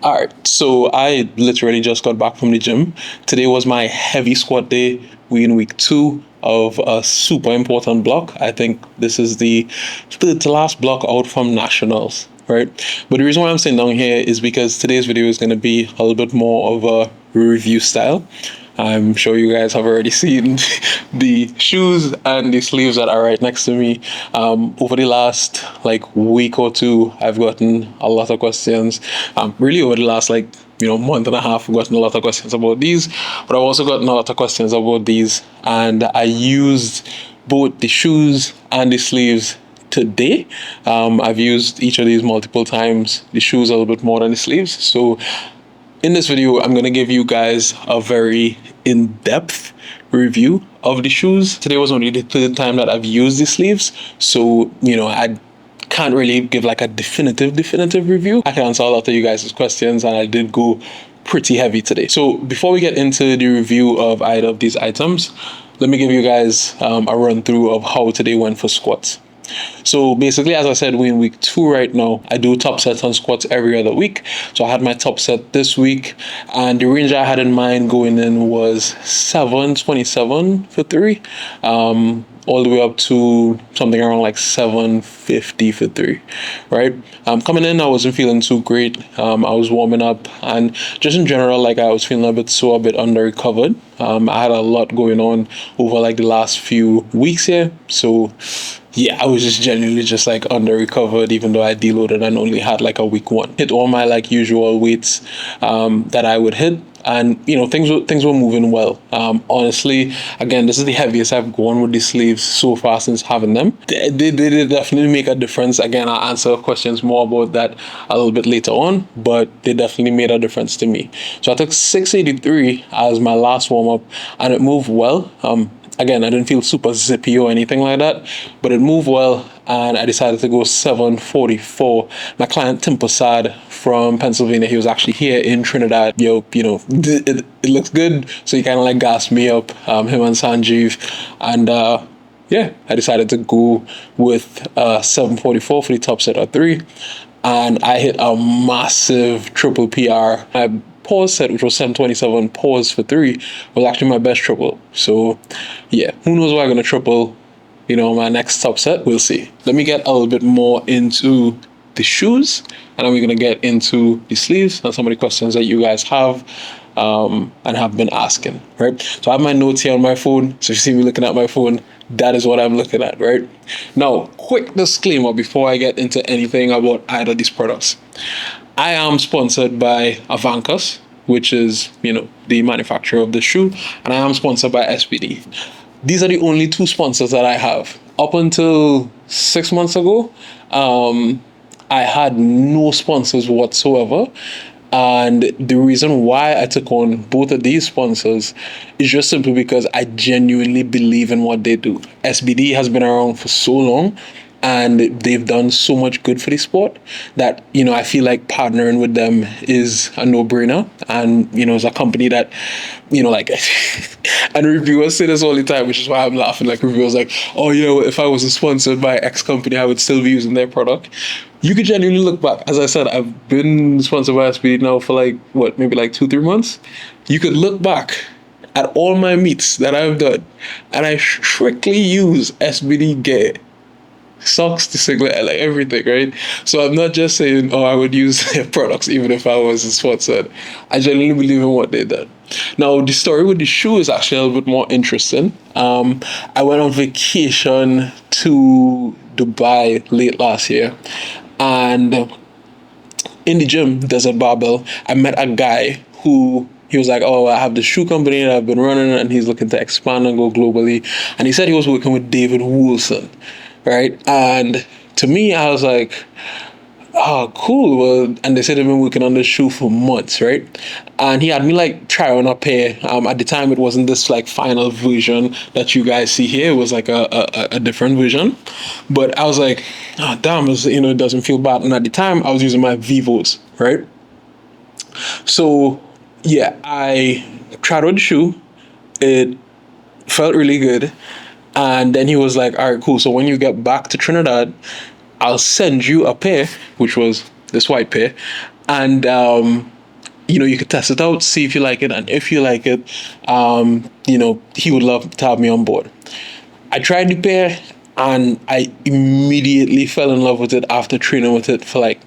All right, so I literally just got back from the gym. Today was my heavy squat day. We in week 2 of a super important block. I think this is the third to last block out from nationals, right? But the reason why I'm sitting down here is because today's video is going to be a little bit more of a review style. I'm sure you guys have already seen the shoes and the sleeves that are right next to me. Over the last week or two, I've gotten a lot of questions. Really over the last month and a half, I've gotten a lot of questions about these, but I've also gotten a lot of questions about these, and I used both the shoes and the sleeves today. I've used each of these multiple times, the shoes a little bit more than the sleeves. So in this video, I'm going to give you guys a very in-depth review of the shoes. Today was only the third time that I've used the sleeves, so I can't really give like a definitive review. I can answer a lot of you guys' questions, and I did go pretty heavy today. So before we get into the review of either of these items, let me give you guys a run through of how today went for squats. So basically, as I said, we're in week 2 right now. I do top sets on squats every other week. So I had my top set this week, and the range I had in mind going in was 727 for 3, all the way up to something around like 750 for 3, right? Coming in, I wasn't feeling too great. I was warming up, and just in general, I was feeling a bit under recovered. I had a lot going on over the last few weeks here, so yeah, I was just genuinely just under recovered, even though I deloaded and only had a week 1. Hit all my usual weights that I would hit, and things were moving well. Honestly, again, this is the heaviest I've gone with the sleeves so far since having them. They definitely make a difference. Again, I'll answer questions more about that a little bit later on, but they definitely made a difference to me. So I took 683 as my last warm up, and it moved well. Again, I didn't feel super zippy or anything like that, but it moved well, and I decided to go 744. My client Tim Posad from Pennsylvania, he was actually here in Trinidad. It looks good, so he kind of gassed me up, him and Sanjeev, and yeah, I decided to go with 744 for the top set of 3, and I hit a massive triple PR. My pause set, which was 727 pause for 3, was actually my best triple. So yeah, who knows what I'm gonna triple my next top set. We'll see. Let me get a little bit more into the shoes, and then we're gonna get into the sleeves and some of the questions that you guys have and have been asking, right? So I have my notes here on my phone, so if you see me looking at my phone, that is what I'm looking at, right? Now, quick disclaimer before I get into anything about either of these products. I am sponsored by Avancus, which is, the manufacturer of the shoe, and I am sponsored by SBD. These are the only 2 sponsors that I have. Up until 6 months ago, I had no sponsors whatsoever. And the reason why I took on both of these sponsors is just simply because I genuinely believe in what they do. SBD has been around for so long, and they've done so much good for the sport that I feel like partnering with them is a no-brainer. And it's a company that and reviewers say this all the time, which is why I'm laughing. Reviewers oh if I wasn't sponsored by X company, I would still be using their product. You could genuinely look back. As I said, I've been sponsored by SBD now for maybe 2-3 months. You could look back at all my meets that I've done, and I strictly use SBD gear, socks to singlet, everything, right? So I'm not just saying, I would use their products even if I wasn't sponsored. I genuinely believe in what they done. Now, the story with the shoe is actually a little bit more interesting. I went on vacation to Dubai late last year, and in the gym, Desert Barbell, I met a guy who he was like, I have the shoe company that I've been running, and he's looking to expand and go globally. And he said he was working with David Woolson, right? And to me, I was like, oh, cool. Well, and they said they've been working on this shoe for months, right? And he had me try on a pair. At the time, it wasn't this final version that you guys see here. It was a different version. But I was like, oh, damn, it doesn't feel bad. And at the time, I was using my Vivos, right? So yeah, I tried on the shoe. It felt really good. And then he was like, all right, cool. So when you get back to Trinidad, I'll send you a pair, which was this white pair, And you could test it out, see if you like it, and if you like it, he would love to have me on board. I tried the pair, and I immediately fell in love with it after training with it for like,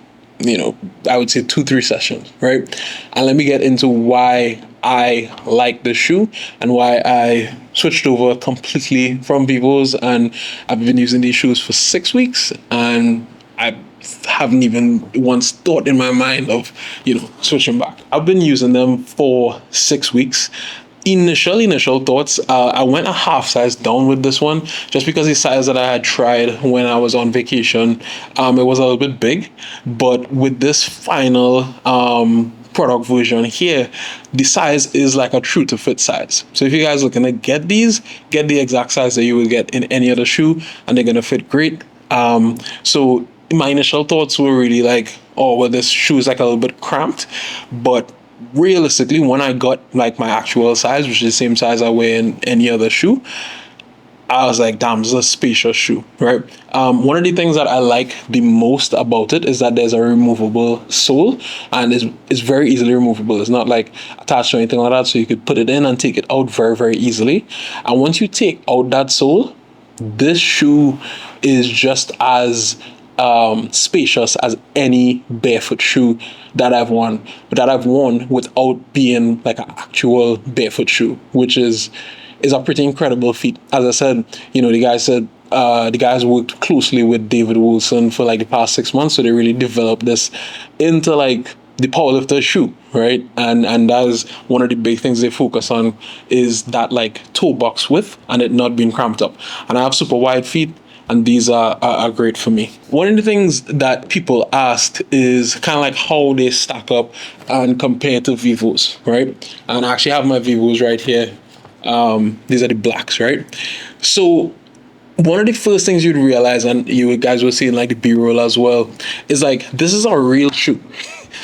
I would say 2-3 sessions, right? And let me get into why I like the shoe and why I switched over completely from Vivos, and I've been using these shoes for 6 weeks, and I haven't even once thought in my mind of, switching back. I've been using them for 6 weeks. Initial thoughts, I went a half size down with this one just because the size that I had tried when I was on vacation, it was a little bit big. But with this final product version here, the size is like a true to fit size. So if you guys are looking to get these, get the exact size that you would get in any other shoe, and they're gonna fit great. So my initial thoughts were really like, oh well, this shoe is like a little bit cramped, but realistically, when I got like my actual size, which is the same size I wear in any other shoe, I was like, damn, this is a spacious shoe, right? One of the things that I like the most about it is that there's a removable sole, and it's very easily removable. It's not like attached or anything like that, so you could put it in and take it out very, very easily. And once you take out that sole, this shoe is just as spacious as any barefoot shoe that I've worn without being like an actual barefoot shoe, which is a pretty incredible feat. As I said, the guys worked closely with David Wilson for like the past 6 months, so they really developed this into like the powerlifter shoe, right? And that is one of the big things they focus on, is that like toe box width and it not being cramped up. And I have super wide feet, and these are great for me. One of the things that people asked is kind of like how they stack up and compare to Vivos, right? And I actually have my Vivos right here. These are the blacks, right? So one of the first things you'd realize, and you guys will see in like the B-roll as well, is like, this is a real shoe.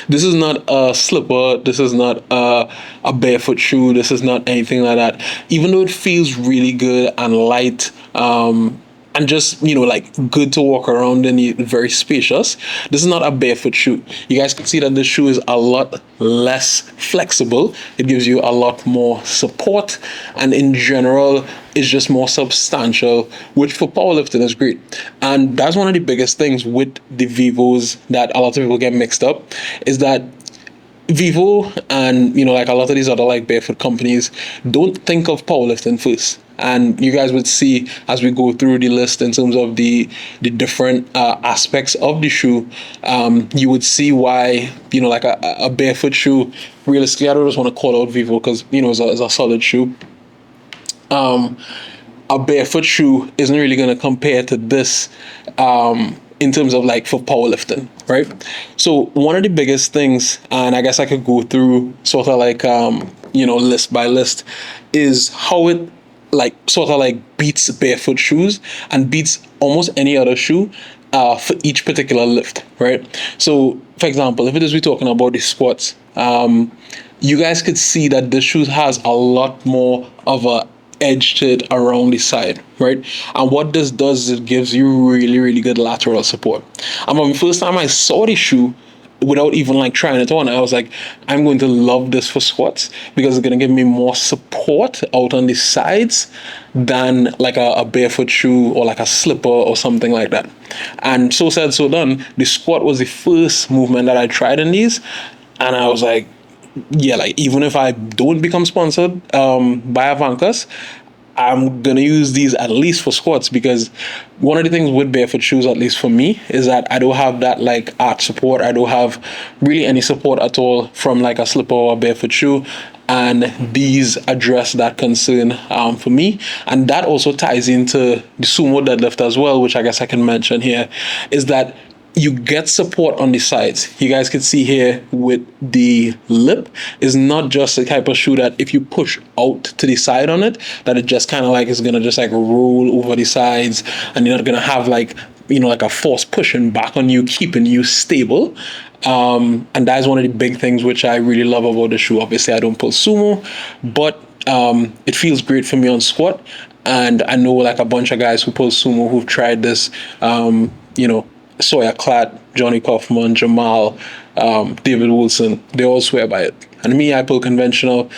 This is not a slipper. This is not a barefoot shoe. This is not anything like that. Even though it feels really good and light, and just, like good to walk around in, very spacious, this is not a barefoot shoe. You guys can see that this shoe is a lot less flexible. It gives you a lot more support, and in general, it's just more substantial, which for powerlifting is great. And that's one of the biggest things with the Vivos that a lot of people get mixed up, is that Vivo and like a lot of these other like barefoot companies don't think of powerlifting first. And you guys would see as we go through the list in terms of the different aspects of the shoe, you would see why like a barefoot shoe. Realistically, I don't just want to call out Vivo because it's a solid shoe. A barefoot shoe isn't really going to compare to this in terms of like for powerlifting, right? So one of the biggest things, and I guess I could go through sort of like list by list, is how it like sort of like beats barefoot shoes and beats almost any other shoe for each particular lift, right? So for example, if it is we're talking about the squats, you guys could see that this shoe has a lot more of a edge to it around the side, right? And what this does is it gives you really, really good lateral support. The first time I saw the shoe, without even like trying it on, I was like, I'm going to love this for squats because it's going to give me more support out on the sides than like a barefoot shoe or like a slipper or something like that. And so said, so done. The squat was the first movement that I tried in these, and I was like, yeah, like even if I don't become sponsored by Avancus, I'm gonna use these at least for squats, because one of the things with barefoot shoes, at least for me, is that I don't have that like arch support. I don't have really any support at all from like a slipper or a barefoot shoe, and these address that concern for me. And that also ties into the sumo deadlift as well, which I guess I can mention here, is that you get support on the sides. You guys can see here with the lip is not just the type of shoe that if you push out to the side on it, that it just kind of like is gonna just like roll over the sides, and you're not gonna have like like a force pushing back on you, keeping you stable. And that is one of the big things which I really love about the shoe. Obviously, I don't pull sumo, but it feels great for me on squat. And I know like a bunch of guys who pull sumo who've tried this, Sawyer Clatt, Johnny Kaufman, Jamal, David Wilson, they all swear by it. And me, I pull conventional.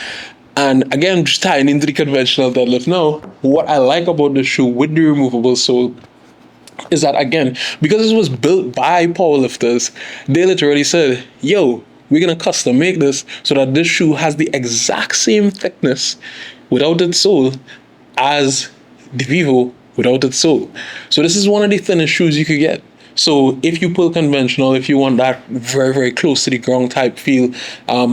And again, just tying into the conventional deadlift now, what I like about the shoe with the removable sole is that, again, because it was built by powerlifters, they literally said, yo, we're going to custom make this so that this shoe has the exact same thickness without its sole as the Vivo without its sole. So this is one of the thinnest shoes you could get. So if you pull conventional, if you want that very, very close to the ground type feel,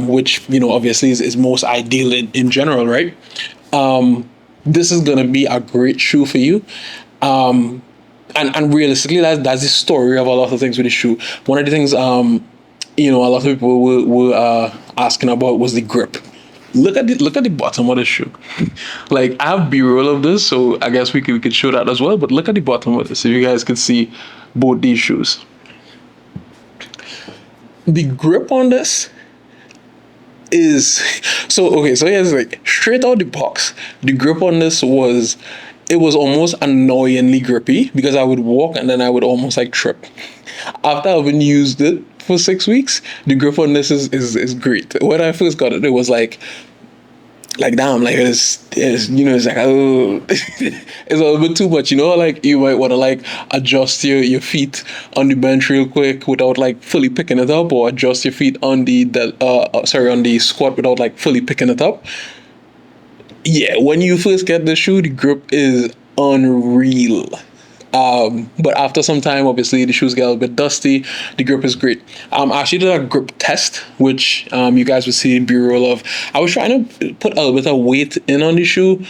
which, obviously is most ideal in general, right? This is going to be a great shoe for you. And realistically, that's the story of a lot of things with the shoe. One of the things, a lot of people were asking about was the grip. Look at the bottom of the shoe. Like, I have B-roll of this, so I guess we could show that as well. But look at the bottom of this, so you guys can see both these shoes. The grip on this is so okay. So here's like straight out the box. The grip on this was almost annoyingly grippy because I would walk and then I would almost like trip. After having used it for 6 weeks, the grip on this is great. When I first got it, it was like damn, like it's like, oh, it's a little bit too much, like you might want to like adjust your feet on the bench real quick without like fully picking it up, or adjust your feet on on the squat without like fully picking it up. Yeah, when you first get the shoe, the grip is unreal. But after some time, obviously, the shoes get a little bit dusty. The grip is great. I actually did a grip test, which you guys would see B-roll of. I was trying to put a little bit of weight in on the shoe,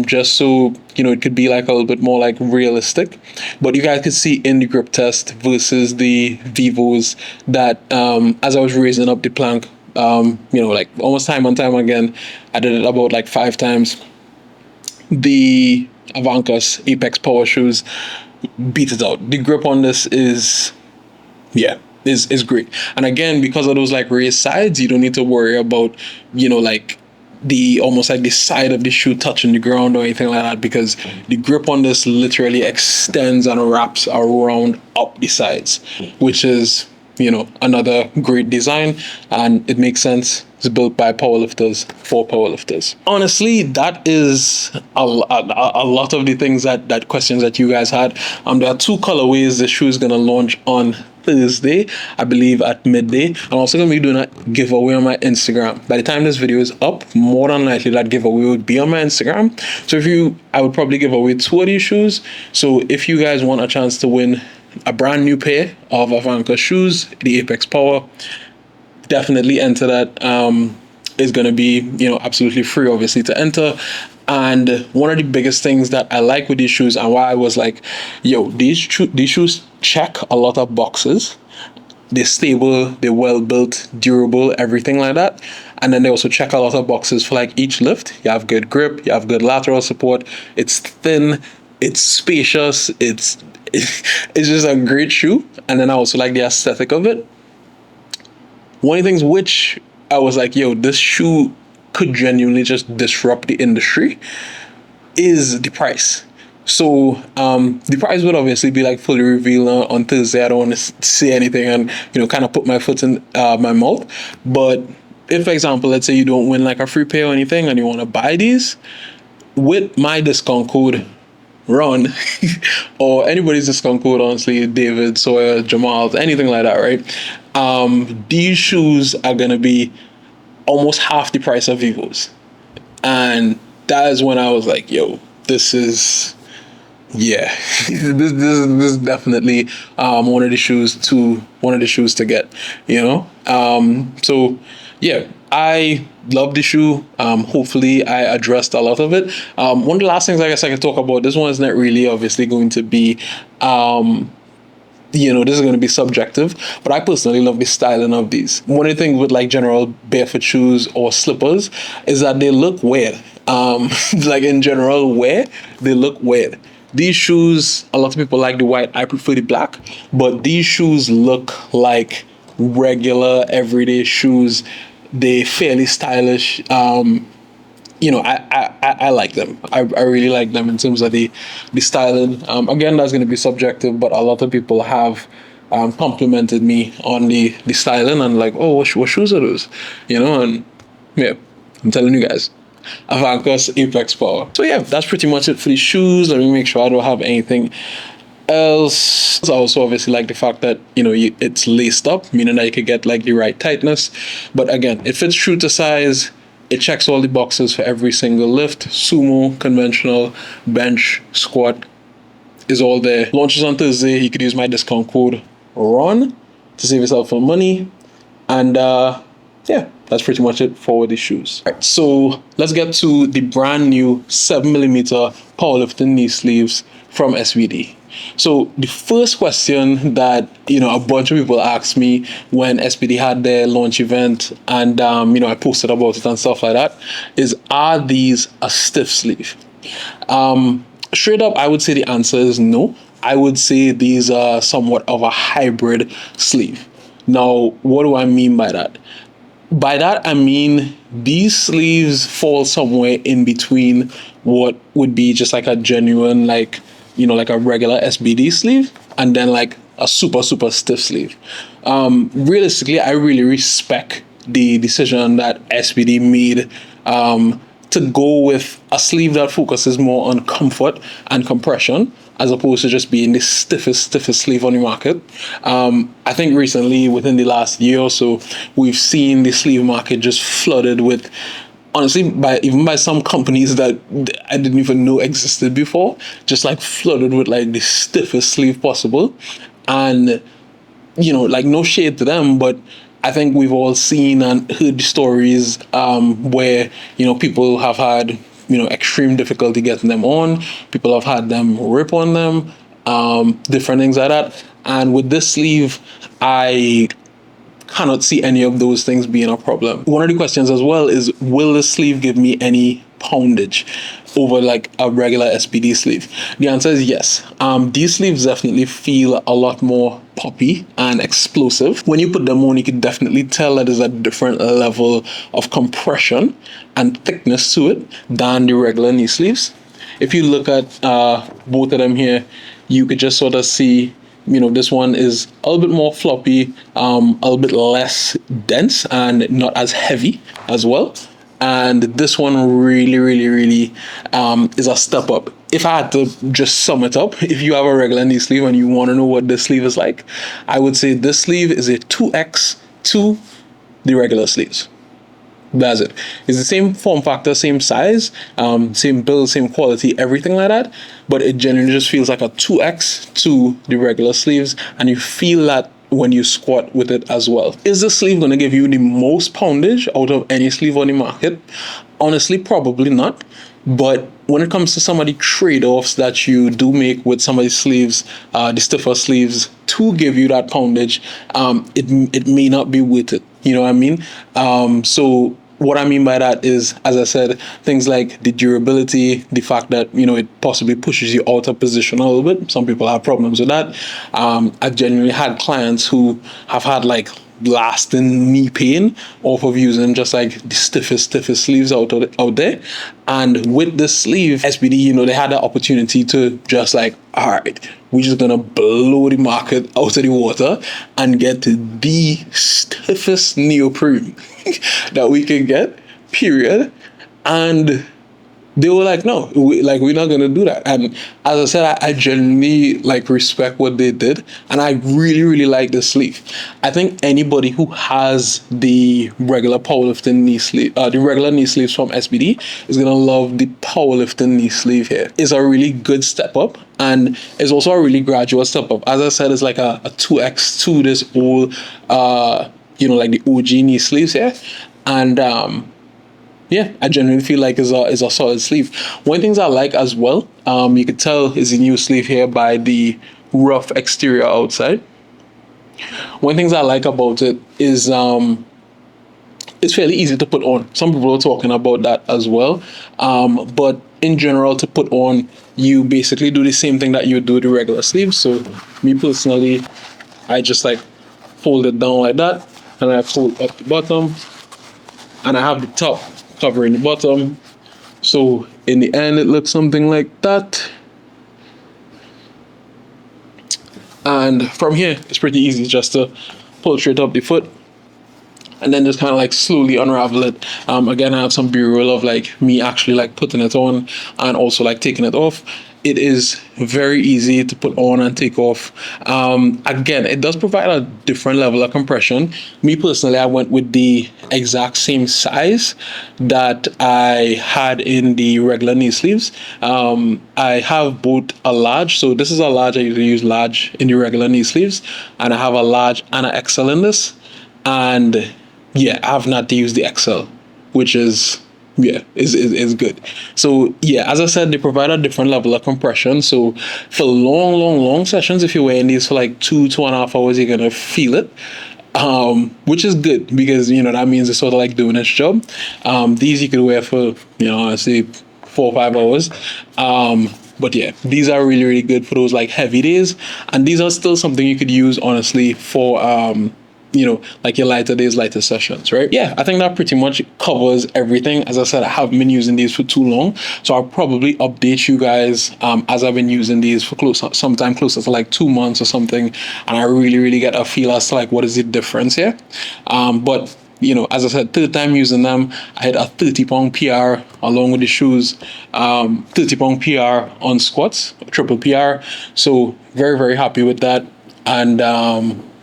just so, it could be like a little bit more like realistic. But you guys could see in the grip test versus the Vivos that as I was raising up the plank, like almost time and time again, I did it about like 5 times. The Avancus Apex Power shoes beat it out. The grip on this is great. And again, because of those like raised sides, you don't need to worry about, like the almost like the side of the shoe touching the ground or anything like that, because the grip on this literally extends and wraps around up the sides, which is, another great design, and it makes sense. It's built by powerlifters for powerlifters. Honestly, that is a lot of the things that questions that you guys had. There are 2 colorways the shoe is going to launch on Thursday, I believe at midday. I'm also going to be doing a giveaway on my Instagram. By the time this video is up, more than likely that giveaway would be on my Instagram. So I would probably give away 2 of these shoes. So if you guys want a chance to win a brand new pair of Avancus shoes, the Apex Power, definitely enter that. It's going to be, absolutely free, obviously, to enter. And one of the biggest things that I like with these shoes, and why I was like, yo, these shoes check a lot of boxes. They're stable, they're well built, durable, everything like that. And then they also check a lot of boxes for like each lift. You have good grip, you have good lateral support, it's thin, it's spacious, it's just a great shoe. And then I also like the aesthetic of it. One of the things which I was like, yo, this shoe could genuinely just disrupt the industry is the price. So the price would obviously be like fully revealed on Thursday. I don't want to say anything and, kind of put my foot in my mouth. But if, for example, let's say you don't win like a free pay or anything and you want to buy these, with my discount code Ron or anybody's discount code, honestly, David, Sawyer, Jamal, anything like that, right? These shoes are gonna be almost half the price of Vivos, and that is when I was like, yo, this is this is definitely one of the shoes to get, so yeah, I love the shoe. Hopefully I addressed a lot of it. One of the last things I guess I can talk about, this one is not really obviously going to be this is going to be subjective, but I personally love the styling of these. One of the things with like general barefoot shoes or slippers is that they look weird. Like in general wear, they look weird. These shoes, a lot of people like the white, I prefer the black, but these shoes look like regular everyday shoes. They're fairly stylish. I like them. I really like them in terms of the styling. Again, that's going to be subjective, but a lot of people have complimented me on the styling and like, oh, what shoes are those? And yeah, I'm telling you guys. Avancus Apex Power. So yeah, that's pretty much it for the shoes. Let me make sure I don't have anything else. I also obviously like the fact that it's laced up, meaning that you could get like the right tightness. But again, it fits true to size. It checks all the boxes for every single lift. Sumo, conventional, bench, squat is all there. Launches on Thursday. You could use my discount code RON to save yourself some money. And yeah, that's pretty much it for the shoes. All right, so let's get to the brand new 7mm powerlifting knee sleeves from SBD. So the first question that a bunch of people asked me when SBD had their launch event, and I posted about it and stuff like that, is, are these a stiff sleeve? Straight up, I would say the answer is no. I would say these are somewhat of a hybrid sleeve. Now, what do I mean by that? By that, I mean these sleeves fall somewhere in between what would be just like a genuine, like a regular SBD sleeve, and then like a super, super stiff sleeve. Realistically, I really respect the decision that SBD made to go with a sleeve that focuses more on comfort and compression, as opposed to just being the stiffest sleeve on the market. I think recently, within the last year or so, we've seen the sleeve market just flooded with, honestly, even by some companies that I didn't even know existed before, just like flooded with like the stiffest sleeve possible. And like, no shade to them, but I think we've all seen and heard the stories where people have had extreme difficulty getting them on. People have had them rip on them, different things like that. And with this sleeve, I cannot see any of those things being a problem. One of the questions as well is, will the sleeve give me any poundage over like a regular SBD sleeve? The answer is yes. These sleeves definitely feel a lot more poppy and explosive. When you put them on, you can definitely tell that there's a different level of compression and thickness to it than the regular knee sleeves. If you look at both of them here, you could just sort of see this one is a little bit more floppy, a little bit less dense and not as heavy as well. And this one really, really, really is a step up. If I had to just sum it up, if you have a regular knee sleeve and you want to know what this sleeve is like, I would say this sleeve is a 2x to the regular sleeves. That's it. It's the same form factor, same size, same build, same quality, everything like that. But it genuinely just feels like a 2x to the regular sleeves, and you feel that when you squat with it as well. Is the sleeve going to give you the most poundage out of any sleeve on the market? Honestly, probably not. But when it comes to some of the trade-offs that you do make with some of the sleeves, the stiffer sleeves, to give you that poundage, it may not be worth it. You know what I mean? So what I mean by that is, as I said, things like the durability, the fact that, it possibly pushes you out of position a little bit. Some people have problems with that. I've genuinely had clients who have had like lasting knee pain off of using just like the stiffest sleeves out there. And with this sleeve, SBD, they had the opportunity to just like, all right, we're just gonna blow the market out of the water and get the stiffest neoprene that we can get, period. And they were like, no, we're not going to do that. And as I said, I genuinely respect what they did. And I really, really like this sleeve. I think anybody who has the regular powerlifting knee sleeve, the regular knee sleeves from SBD is going to love the powerlifting knee sleeve here. It's a really good step up. And it's also a really gradual step up. As I said, it's like a 2x to this old, like the OG knee sleeves here. And, yeah, I genuinely feel like it's a solid sleeve. One of the things I like as well, you could tell is the new sleeve here by the rough exterior outside. One of the things I like about it is it's fairly easy to put on. Some people are talking about that as well. But in general, to put on, you basically do the same thing that you do the regular sleeves. So me personally, I just fold it down like that, and I fold up the bottom, and I have the top covering the bottom, So in the end, it looks something like that. And from here, it's pretty easy just to pull straight up the foot and then just kind of like slowly unravel it. Again, I have some b-roll of like me actually like putting it on and also like taking it off. It is very easy to put on and take off. Again, it does provide a different level of compression. Me personally, I went with the exact same size that I had in the regular knee sleeves. I have both a large, so this is a large. I usually use large in the regular knee sleeves, and I have a large and an XL in this. And yeah, I have not to use the XL, which is is good. So yeah, as I said, they provide a different level of compression. So for long sessions, if you're wearing these for like 2.5 hours, you're gonna feel it. Which is good because that means it's sort of like doing its job. These you could wear for I say 4 or 5 hours. But yeah, these are really good for those like heavy days, and these are still something you could use honestly for like your lighter days, lighter sessions, right? Yeah, I think that pretty much covers everything. As I said, I haven't been using these for too long, so I'll probably update you guys as I've been using these for sometime closer to like 2 months or something, and I really get a feel as to like what is the difference here. But as I said, third time using them, I had a 30-pound PR along with the shoes, 30-pound PR on squats, triple PR. So very happy with that. And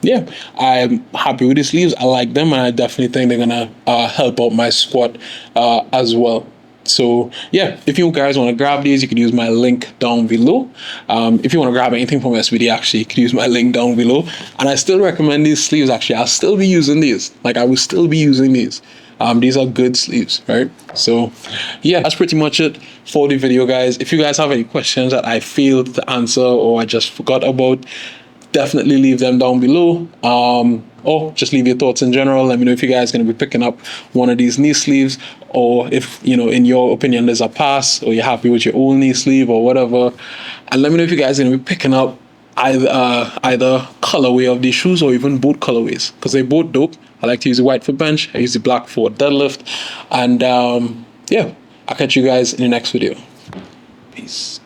yeah, I'm happy with the sleeves. I like them, and I definitely think they're gonna help out my squat as well. So yeah, if you guys want to grab these, you can use my link down below. If you want to grab anything from SBD, actually, you can use my link down below. And I still recommend these sleeves. Actually, I'll still be using these. Like I will still be using these. These are good sleeves, right? So yeah, that's pretty much it for the video, guys. If you guys have any questions that I failed to answer or I just forgot about, definitely leave them down below, or just leave your thoughts in general. Let me know if you guys are going to be picking up one of these knee sleeves, or if in your opinion there's a pass, or you're happy with your old knee sleeve or whatever. And let me know if you guys are going to be picking up either colorway of these shoes or even both colorways, because they're both dope. I like to use the white for bench, I use the black for deadlift, and yeah, I'll catch you guys in the next video. Peace.